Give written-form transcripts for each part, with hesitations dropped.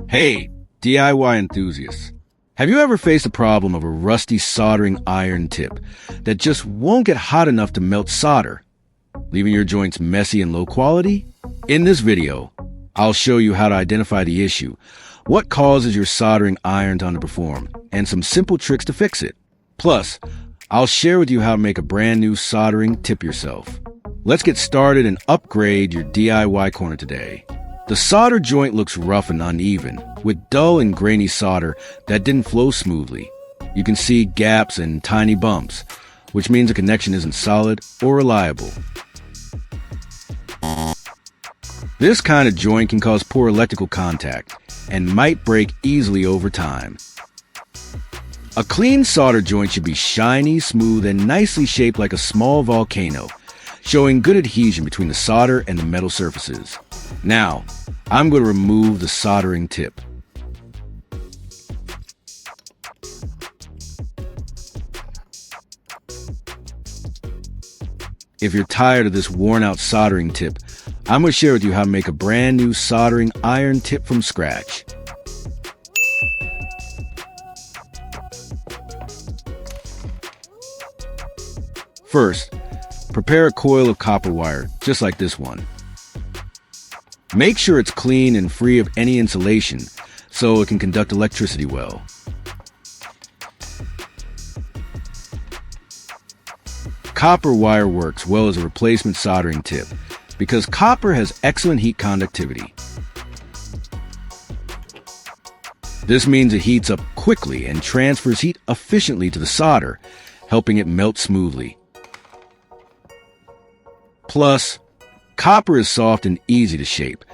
Hey, DIY enthusiasts. Have you ever faced the problem of a rusty soldering iron tip that just won't get hot enough to melt solder, leaving your joints messy and low quality? In this video, I'll show you how to identify the issue, what causes your soldering iron to underperform, and some simple tricks to fix it. Plus, I'll share with you how to make a brand new soldering tip yourself. Let's get started and upgrade your DIY corner today. The solder joint looks rough and uneven, with dull and grainy solder that didn't flow smoothly. You can see gaps and tiny bumps, which means the connection isn't solid or reliable. This kind of joint can cause poor electrical contact and might break easily over time. A clean solder joint should be shiny, smooth, and nicely shaped like a small volcano, showing good adhesion between the solder and the metal surfaces. Now, I'm going to remove the soldering tip. If you're tired of this worn-out soldering tip, I'm going to share with you how to make a brand new soldering iron tip from scratch. First, prepare a coil of copper wire, just like this one. Make sure it's clean and free of any insulation so it can conduct electricity well. Copper wire works well as a replacement soldering tip because copper has excellent heat conductivity. This means it heats up quickly and transfers heat efficiently to the solder, helping it melt smoothly. Plus, copper is soft and easy to shape,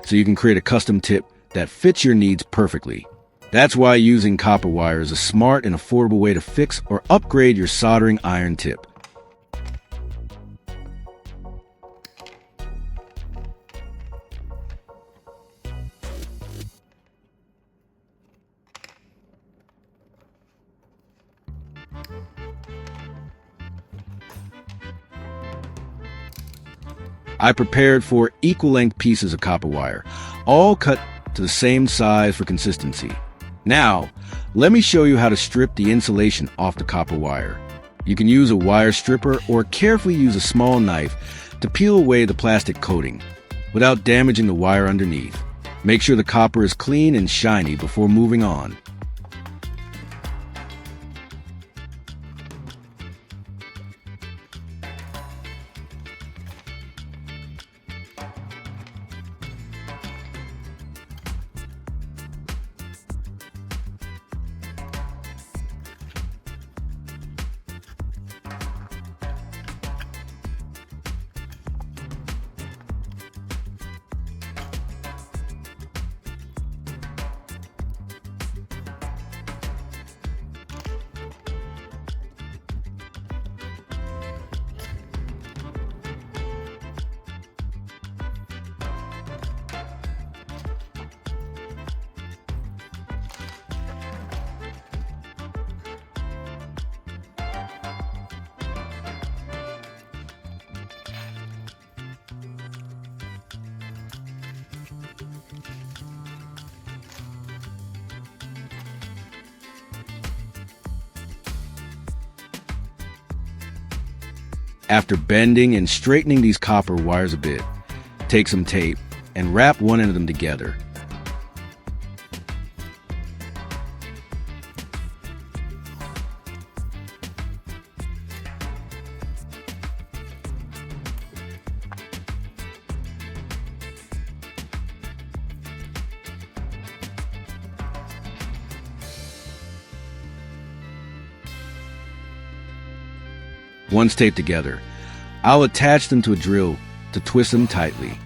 so you can create a custom tip that fits your needs perfectly. That's why using copper wire is a smart and affordable way to fix or upgrade your soldering iron tip. I prepared 4 equal-length pieces of copper wire, all cut to the same size for consistency. Now, let me show you how to strip the insulation off the copper wire. You can use a wire stripper or carefully use a small knife to peel away the plastic coating without damaging the wire underneath. Make sure the copper is clean and shiny before moving on. After bending and straightening these copper wires a bit, take some tape and wrap one end of them together. Once taped together, I'll attach them to a drill to twist them tightly.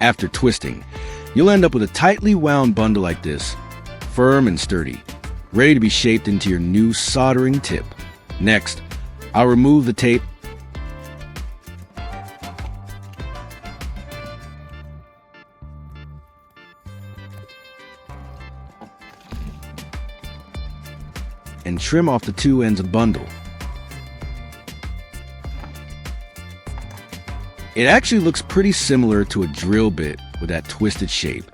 After twisting, you'll end up with a tightly wound bundle like this, firm and sturdy, ready to be shaped into your new soldering tip. Next, I'll remove the tape and trim off the two ends of the bundle. It actually looks pretty similar to a drill bit with that twisted shape.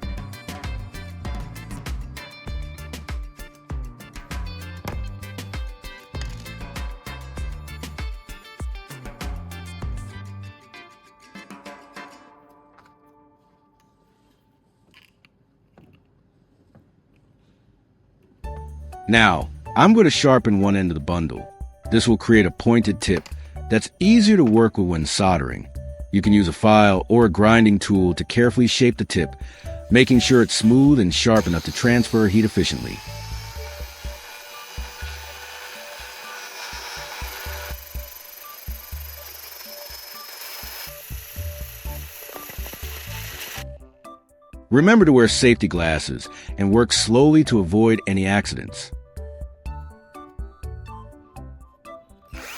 Now, I'm going to sharpen one end of the bundle. This will create a pointed tip that's easier to work with when soldering. You can use a file or a grinding tool to carefully shape the tip, making sure it's smooth and sharp enough to transfer heat efficiently. Remember to wear safety glasses and work slowly to avoid any accidents.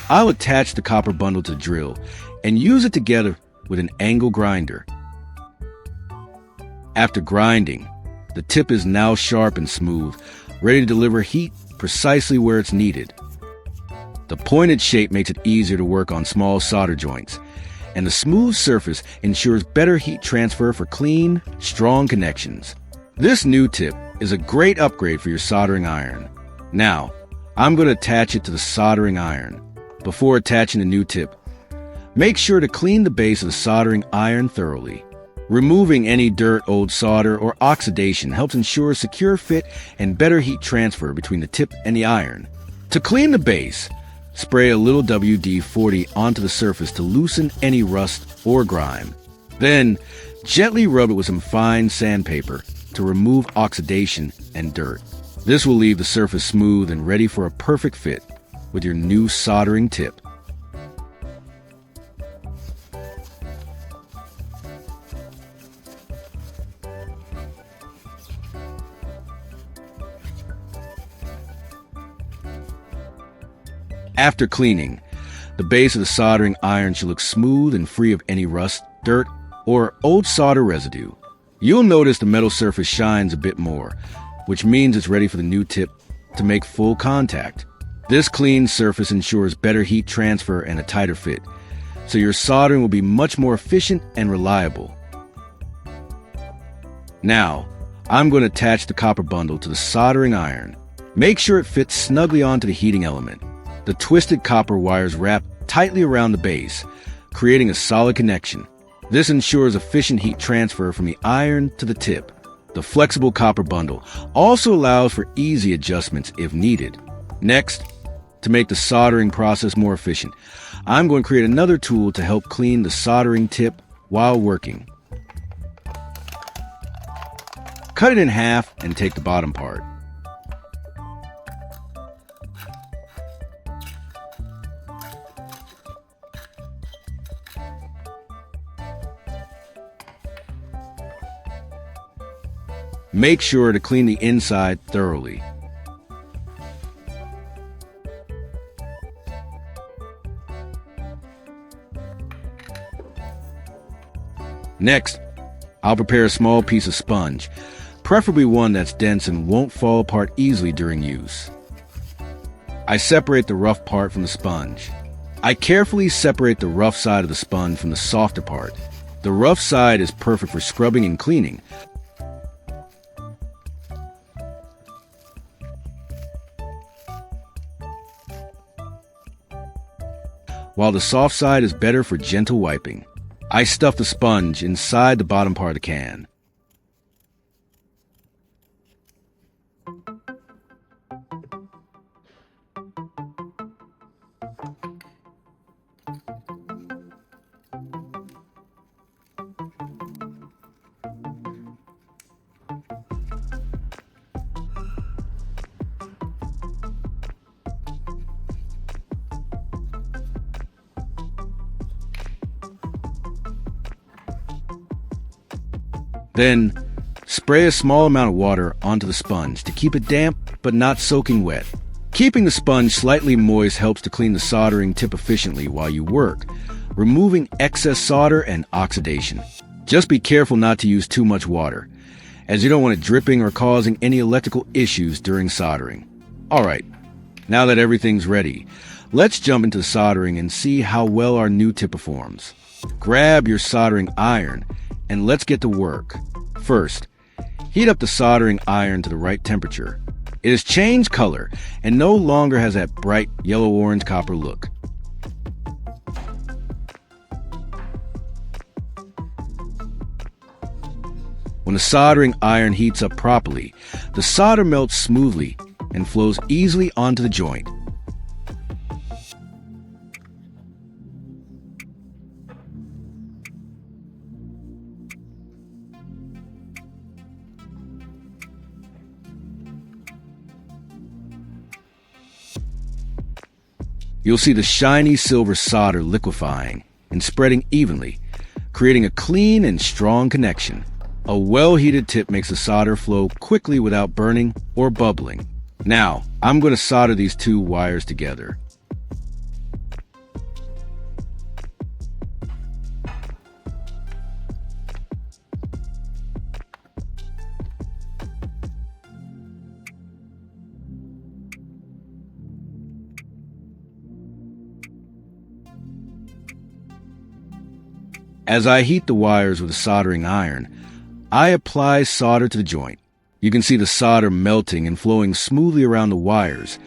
I'll attach the copper bundle to the drill and use it together with an angle grinder. After grinding, the tip is now sharp and smooth, ready to deliver heat precisely where it's needed. The pointed shape makes it easier to work on small solder joints, and the smooth surface ensures better heat transfer for clean, strong connections. This new tip is a great upgrade for your soldering iron. Now, I'm going to attach it to the soldering iron. Before attaching the new tip, make sure to clean the base of the soldering iron thoroughly. Removing any dirt, old solder, or oxidation helps ensure secure fit and better heat transfer between the tip and the iron. To clean the base, spray a little WD-40 onto the surface to loosen any rust or grime. Then, gently rub it with some fine sandpaper to remove oxidation and dirt. This will leave the surface smooth and ready for a perfect fit with your new soldering tip. After cleaning, the base of the soldering iron should look smooth and free of any rust, dirt, or old solder residue. You'll notice the metal surface shines a bit more, which means it's ready for the new tip to make full contact. This clean surface ensures better heat transfer and a tighter fit, so your soldering will be much more efficient and reliable. Now, I'm going to attach the copper bundle to the soldering iron. Make sure it fits snugly onto the heating element. The twisted copper wires wrap tightly around the base, creating a solid connection. This ensures efficient heat transfer from the iron to the tip. The flexible copper bundle also allows for easy adjustments if needed. Next, to make the soldering process more efficient, I'm going to create another tool to help clean the soldering tip while working. Cut it in half and take the bottom part. Make sure to clean the inside thoroughly. Next, I'll prepare a small piece of sponge, preferably one that's dense and won't fall apart easily during use. I separate the rough part from the sponge. I carefully separate the rough side of the sponge from the softer part. The rough side is perfect for scrubbing and cleaning, while the soft side is better for gentle wiping. I stuff the sponge inside the bottom part of the can. Then, spray a small amount of water onto the sponge to keep it damp but not soaking wet. Keeping the sponge slightly moist helps to clean the soldering tip efficiently while you work, removing excess solder and oxidation. Just be careful not to use too much water, as you don't want it dripping or causing any electrical issues during soldering. Alright, now that everything's ready, let's jump into soldering and see how well our new tip performs. Grab your soldering iron and let's get to work. First, heat up the soldering iron to the right temperature. It has changed color and no longer has that bright yellow-orange copper look. When the soldering iron heats up properly, the solder melts smoothly and flows easily onto the joint. You'll see the shiny silver solder liquefying and spreading evenly, creating a clean and strong connection. A well-heated tip makes the solder flow quickly without burning or bubbling. Now, I'm going to solder these two wires together. As I heat the wires with a soldering iron, I apply solder to the joint. You can see the solder melting and flowing smoothly around the wires,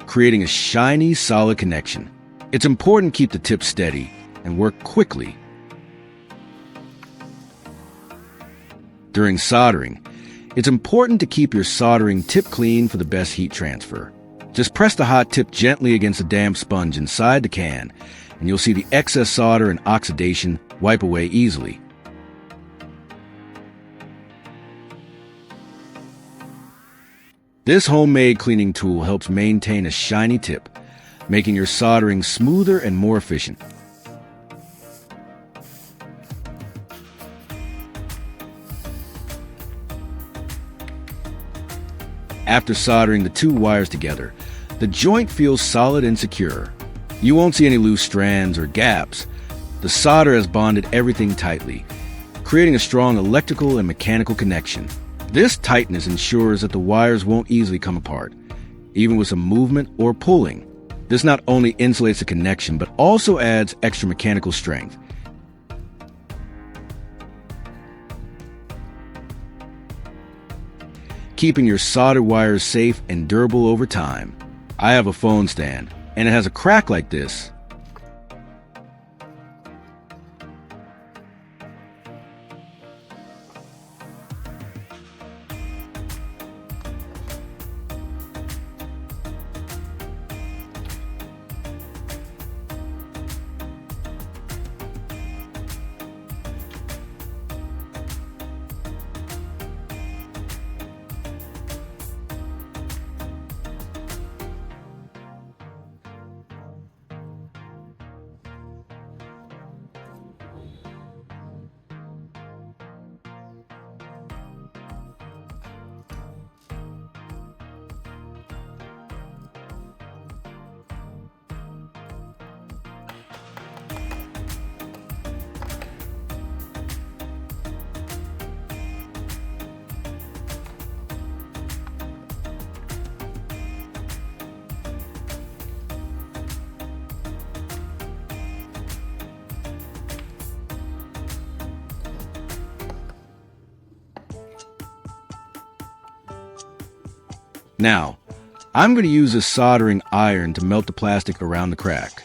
creating a shiny, solid connection. It's important to keep the tip steady and work quickly. During soldering, it's important to keep your soldering tip clean for the best heat transfer. Just press the hot tip gently against the damp sponge inside the can, and you'll see the excess solder and oxidation wipe away easily. This homemade cleaning tool helps maintain a shiny tip, making your soldering smoother and more efficient. After soldering the two wires together, the joint feels solid and secure. You won't see any loose strands or gaps. The solder has bonded everything tightly, creating a strong electrical and mechanical connection. This tightness ensures that the wires won't easily come apart, even with some movement or pulling. This not only insulates the connection, but also adds extra mechanical strength. Keeping your soldered wires safe and durable over time. I have a phone stand, and it has a crack like this. Now, I'm going to use a soldering iron to melt the plastic around the crack.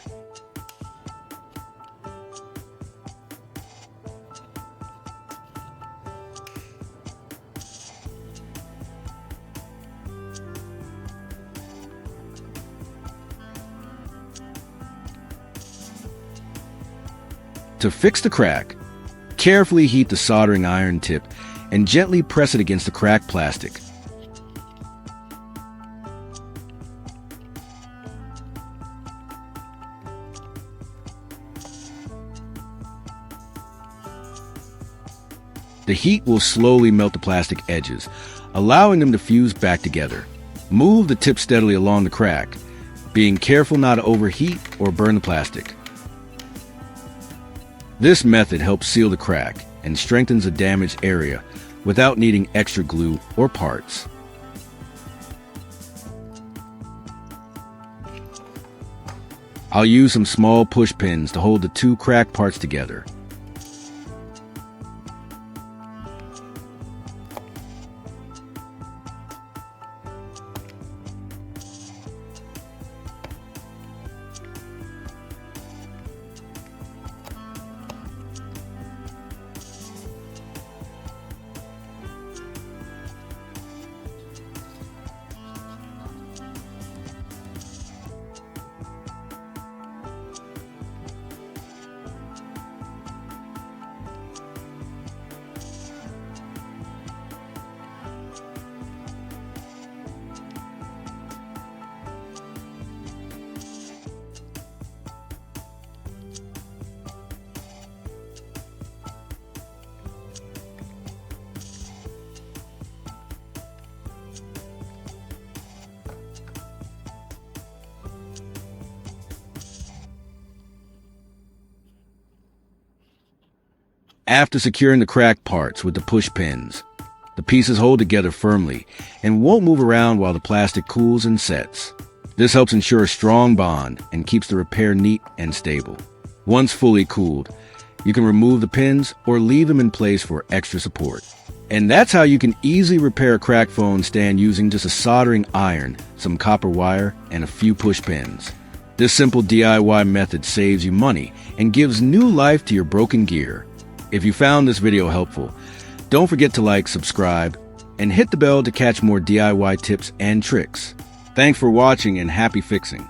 To fix the crack, carefully heat the soldering iron tip and gently press it against the cracked plastic. The heat will slowly melt the plastic edges, allowing them to fuse back together. Move the tip steadily along the crack, being careful not to overheat or burn the plastic. This method helps seal the crack and strengthens the damaged area without needing extra glue or parts. I'll use some small push pins to hold the two cracked parts together. After securing the cracked parts with the push pins, the pieces hold together firmly and won't move around while the plastic cools and sets. This helps ensure a strong bond and keeps the repair neat and stable. Once fully cooled, you can remove the pins or leave them in place for extra support. And that's how you can easily repair a cracked phone stand using just a soldering iron, some copper wire, and a few push pins. This simple DIY method saves you money and gives new life to your broken gear. If you found this video helpful, don't forget to like, subscribe, and hit the bell to catch more DIY tips and tricks. Thanks for watching and happy fixing.